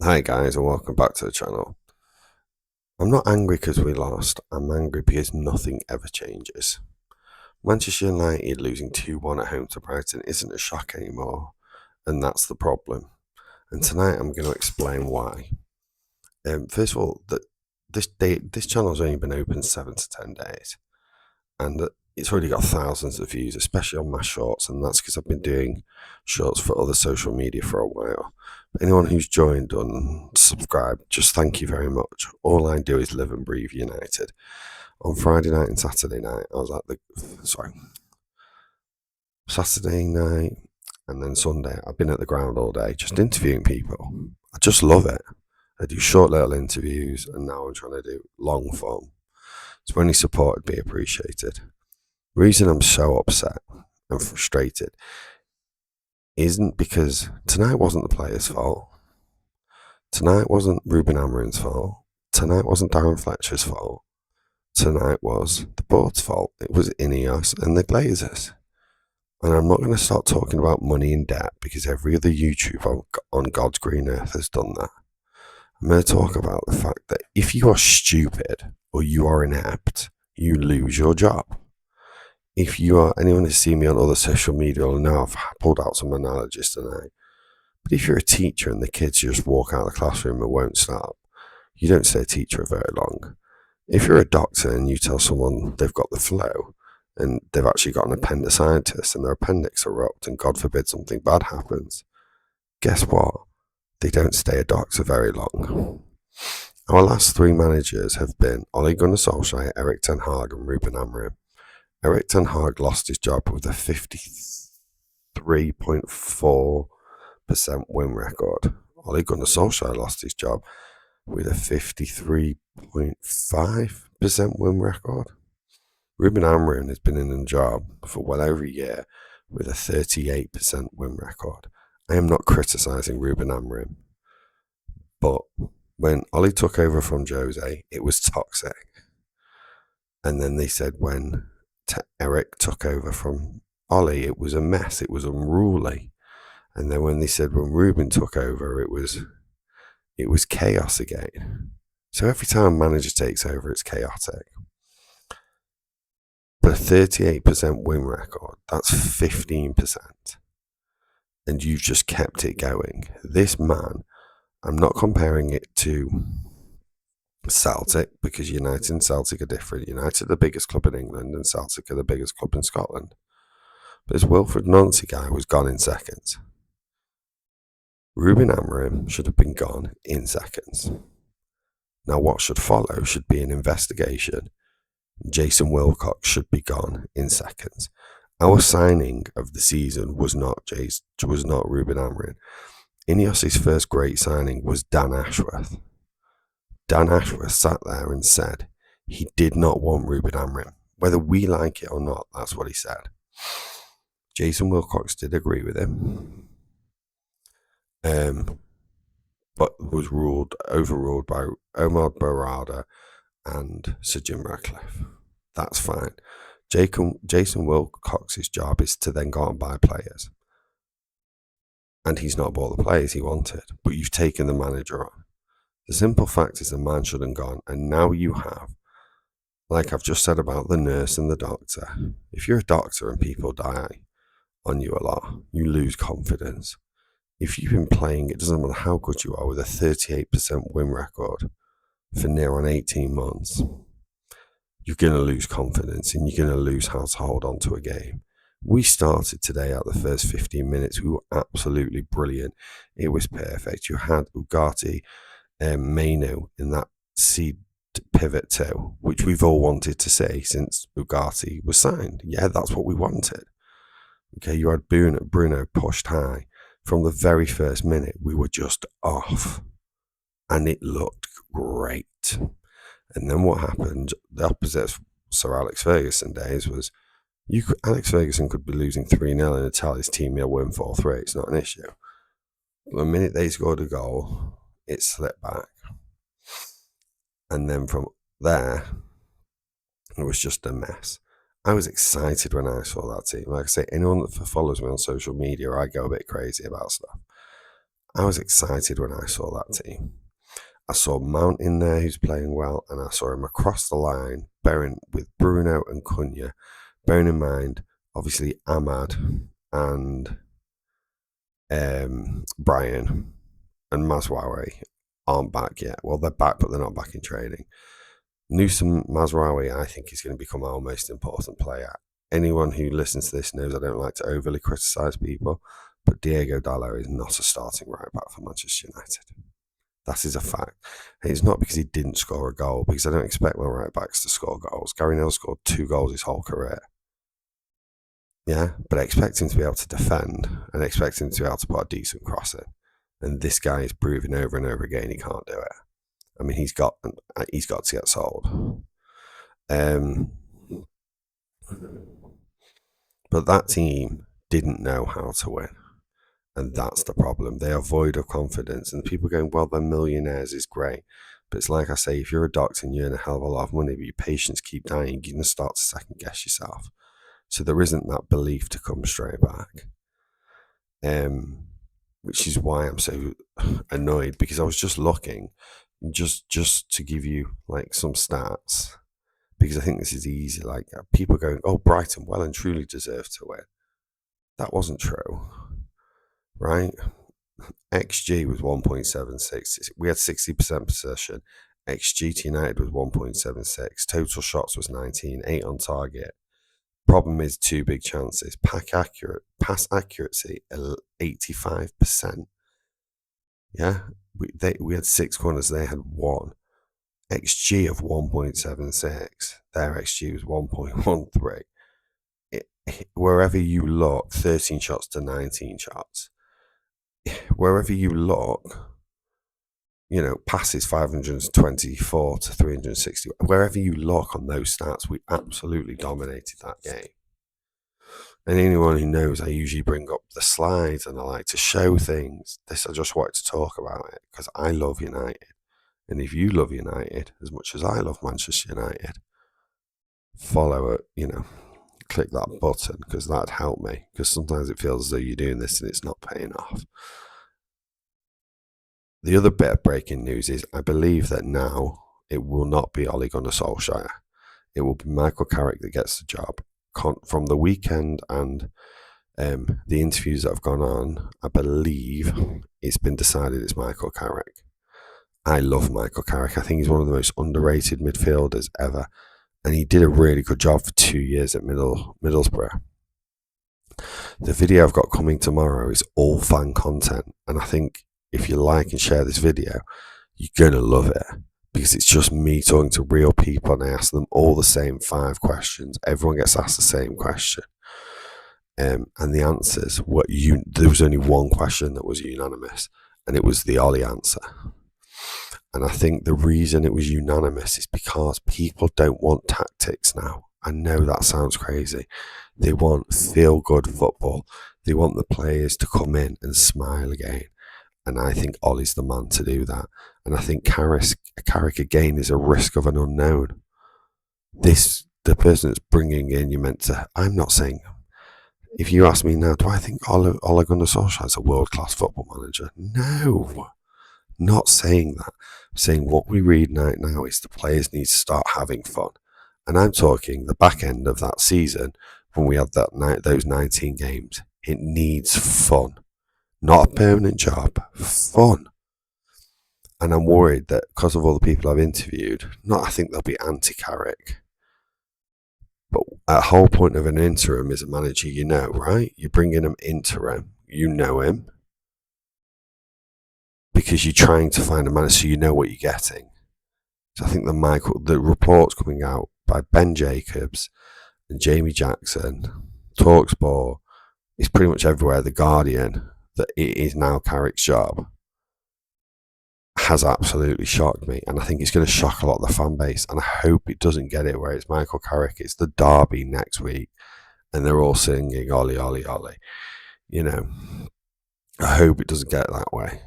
Hi guys and welcome back to the channel. I'm not angry because we lost, I'm angry because nothing ever changes. Manchester United losing 2-1 at home to Brighton isn't a shock anymore, and that's the problem. And tonight I'm going to explain why. First of all, this channel's only been open 7 to 10 days, and it's already got thousands of views, especially on my shorts, and that's because I've been doing shorts for other social media for a while. But anyone who's joined and subscribed, just thank you very much. All I do is live and breathe United. On Friday night and Saturday night, I was at Saturday night and then Sunday, I've been at the ground all day just interviewing people. I just love it. I do short little interviews, and now I'm trying to do long form. So any support would be appreciated. The reason I'm so upset and frustrated isn't because tonight wasn't the players' fault. Tonight wasn't Ruben Amorim's fault. Tonight wasn't Darren Fletcher's fault. Tonight was the board's fault. It was Ineos and the Glazers. And I'm not going to start talking about money and debt because every other YouTuber on God's green earth has done that. I'm going to talk about the fact that if you are stupid or you are inept, you lose your job. If you are, anyone who's seen me on other social media will know I've pulled out some analogies tonight. But if you're a teacher and the kids just walk out of the classroom and won't stop, you don't stay a teacher very long. If you're a doctor and you tell someone they've got the flu and they've actually got an appendicitis and their appendix erupt and God forbid something bad happens, guess what? They don't stay a doctor very long. Our last three managers have been Ole Gunnar Solskjaer, Erik ten Hag and Ruben Amorim. Erik ten Hag lost his job with a 53.4% win record. Ole Gunnar Solskjaer lost his job with a 53.5% win record. Ruben Amorim has been in the job for well over a year with a 38% win record. I am not criticising Ruben Amorim, but when Ole took over from Jose, it was toxic. And then they said when Erik took over from Ole, it was a mess, it was unruly. And then when they said when Ruben took over, it was chaos again. So every time a manager takes over, it's chaotic. But a 38% win record, that's 15%. And you've just kept it going. This man, I'm not comparing it to Celtic because United and Celtic are different. United are the biggest club in England and Celtic are the biggest club in Scotland. But this Wilfred Nancy guy was gone in seconds. Ruben Amorim should have been gone in seconds. Now what should follow should be an investigation. Jason Wilcox should be gone in seconds. Our signing of the season was not Ruben Amorim. Ineos' first great signing was Dan Ashworth. Dan Ashworth sat there and said he did not want Ruben Amorim. Whether we like it or not, that's what he said. Jason Wilcox did agree with him, but was overruled by Omar Barada and Sir Jim Ratcliffe. That's fine. Jason Wilcox's job is to then go out and buy players. And he's not bought the players he wanted, but you've taken the manager on. The simple fact is the man should have gone, and now you have, like I've just said about the nurse and the doctor, if you're a doctor and people die on you a lot, you lose confidence. If you've been playing, it doesn't matter how good you are, with a 38% win record for near on 18 months, you're going to lose confidence and you're going to lose how to hold on to a game. We started today at the first 15 minutes. We were absolutely brilliant. It was perfect. You had Ugarte, Maino in that seed pivot too, which we've all wanted to see since Ugarte was signed. Yeah, that's what we wanted. Okay, you had Bruno pushed high. From the very first minute, we were just off. And it looked great. And then what happened, the opposite of Sir Alex Ferguson days was, Alex Ferguson could be losing 3-0 and tell his team he'll win 4-3. It's not an issue. The minute they scored a goal, it slipped back. And then from there, it was just a mess. I was excited when I saw that team. Like I say, anyone that follows me on social media, I go a bit crazy about stuff. I was excited when I saw that team. I saw Mount in there who's playing well, and I saw him across the line, bearing with Bruno and Cunha, bearing in mind, obviously, Ahmad and Brian and Mazraoui aren't back yet. Well, they're back, but they're not back in training. Newsom Mazraoui, I think, is going to become our most important player. Anyone who listens to this knows I don't like to overly criticise people, but Diego Dallo is not a starting right back for Manchester United. That is a fact. And it's not because he didn't score a goal, because I don't expect my right backs to score goals. Gary Neville scored 2 goals his whole career. Yeah, but I expect him to be able to defend, and I expect him to be able to put a decent cross in. And this guy is proving over and over again he can't do it. I mean, he's got to get sold. But that team didn't know how to win. And that's the problem. They are void of confidence. And people going, well, they're millionaires is great. But it's like I say, if you're a doctor and you earn a hell of a lot of money, but your patients keep dying, you're going to start to second guess yourself. So there isn't that belief to come straight back. Which is why I'm so annoyed, because I was just looking, just to give you like some stats, because I think this is easy. Like people going, oh, Brighton well and truly deserved to win. That wasn't true, right? XG was 1.76. We had 60% possession. XG to United was 1.76. Total shots was 19, 8 on target. Problem is 2 big chances. Pass accuracy 85%. Yeah, we had 6 corners. They had 1. XG of 1.76. Their XG was 1.13. Wherever you look, 13 shots to 19 shots. Wherever you look, you know, passes 524 to 360. Wherever you look on those stats, we absolutely dominated that game. And anyone who knows, I usually bring up the slides and I like to show things. I just wanted to talk about it because I love United. And if you love United as much as I love Manchester United, follow it, click that button, because that'd help me. Because sometimes it feels as though you're doing this and it's not paying off. The other bit of breaking news is I believe that now it will not be Ole Gunnar Solskjaer. It will be Michael Carrick that gets the job. From the weekend and the interviews that have gone on, I believe it's been decided it's Michael Carrick. I love Michael Carrick. I think he's one of the most underrated midfielders ever. And he did a really good job for 2 years at Middlesbrough. The video I've got coming tomorrow is all fan content. And I think if you like and share this video, you're going to love it. Because it's just me talking to real people and I ask them all the same 5 questions. Everyone gets asked the same question. And the answers were, there was only one question that was unanimous. And it was the Ollie answer. And I think the reason it was unanimous is because people don't want tactics now. I know that sounds crazy. They want feel-good football. They want the players to come in and smile again. And I think Ollie's the man to do that. And I think Carrick again is a risk of an unknown. The person that's bringing in, I'm not saying, if you ask me now, do I think Ole Gunnar Solskjaer is a world-class football manager? No. Not saying that. I'm saying what we read now is the players need to start having fun. And I'm talking the back end of that season when we had those 19 games. It needs fun. Not a permanent job. Fun. And I'm worried that because of all the people I've interviewed, I think they'll be anti-Carrick. But a whole point of an interim is a manager right? You're bringing him interim. You know him. Because you're trying to find a manager so you know what you're getting. So I think the reports coming out by Ben Jacobs and Jamie Jackson, TalkSport, it's pretty much everywhere, The Guardian, that it is now Carrick's job, has absolutely shocked me. And I think it's going to shock a lot of the fan base. And I hope it doesn't get it where it's Michael Carrick, it's the derby next week, and they're all singing Ollie, Ollie, Ollie. I hope it doesn't get that way.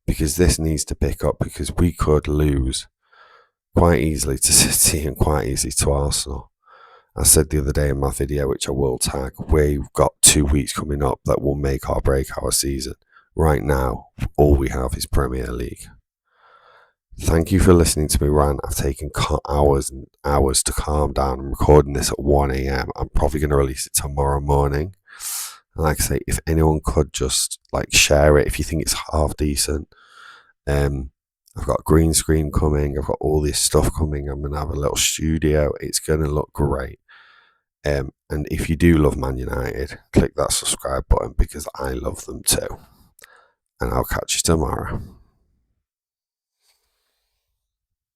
Because this needs to pick up, because we could lose quite easily to City and quite easily to Arsenal. I said the other day in my video, which I will tag, we've got 2 weeks coming up that will make or break our season. Right now, all we have is Premier League. Thank you for listening to me rant. I've taken hours and hours to calm down. I'm recording this at 1 a.m. I'm probably going to release it tomorrow morning. And like I say, if anyone could just share it if you think it's half decent. I've got a green screen coming. I've got all this stuff coming. I'm going to have a little studio. It's going to look great. And if you do love Man United, click that subscribe button because I love them too. And I'll catch you tomorrow.